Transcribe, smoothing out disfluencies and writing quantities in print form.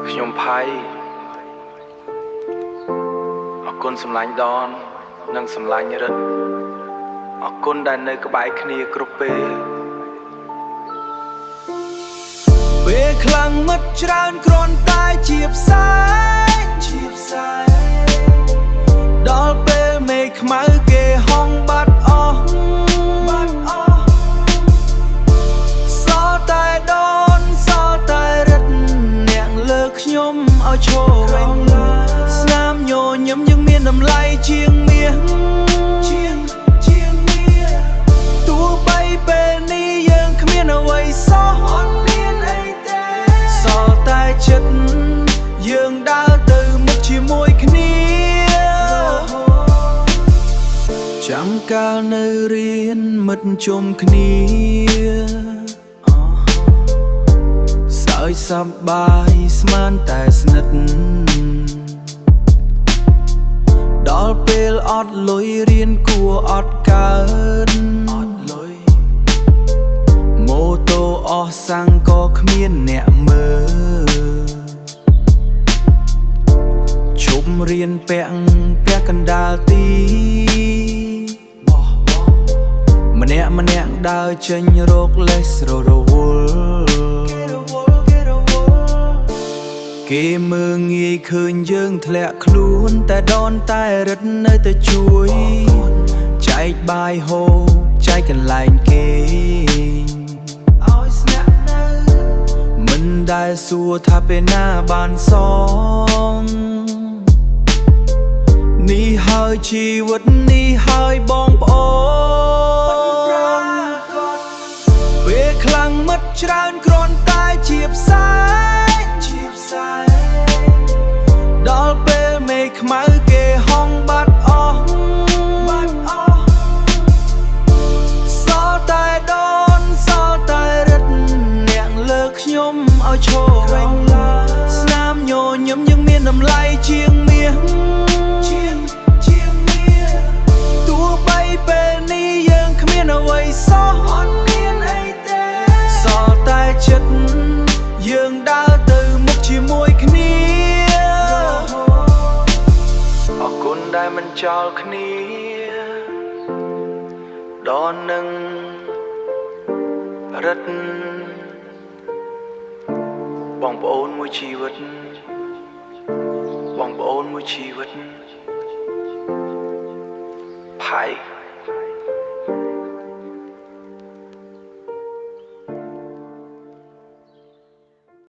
ខ្ញុំផៃអរគុណសម្លាញ់ដននិងសម្លាញ់រិទ្ធអរគុណដែលនៅក្បែរគ្នាគ្រប់ពេលខ្លាំងមិត្តច្រើនគ្រាន់តែជាផ្សែងដល់ពេលមេឃខ្មៅគេហងបាត់អស់សល់តែដនសល់តែរិទ្ធអ្នកលើកខ្ញុំឲ្យឈរស្នាមញញឹមយើងមានតម្លៃជាងមាសទោះបីពេលនេះយើងគ្មានអ្វីសោះអត់មានអីទេសល់តែចិត្តយើងដើរទៅមុខជាមួយគ្នាចាំកាលនៅរៀនមិត្តជុំគ្នាសើចសប្បាយស្មានតែស្និទ្ធដល់ពេលអត់លុយរៀនគួរអត់កើតម៉ូតូអស់សាំងក៏គ្មានអ្នកមើលជុំរៀនពាក់កណ្ដាលទីម្នាក់ដើរចេញរកលេសរវល់គេមើងងាយឃើញយើងធ្លាក់ខ្លួនតែដនតែរិទ្ធនៅតែជួយចែកបាយហូបចែកកន្លែងគេឲ្យស្នាក់នៅមិនដែលសួរថាពេលណាបានសងនេះហើយជីវិតនេះហើយបងប្អូនពេលខ្លាំងមិត្តច្រើនគ្រាន់តែជាផ្សែងដល់ពេលមេឃខ្មៅគេហងបាត់អស់សល់តែដនសល់តែរិទ្ធអ្នកលើកខ្ញុំឲ្យឈរស្នាមញញឹមយើងមានតម្លៃជាងមាសទោះបីពេលនេះយើងគ្មានអ្វីសោះអត់មានអីទេសល់តែចិត្តយើងដើរទៅមុខជាមួយគ្នាអរគុណដែលមិនចោលគ្នាដននឹងរិទ្ធបងប្អូនមួយជីវិតផៃ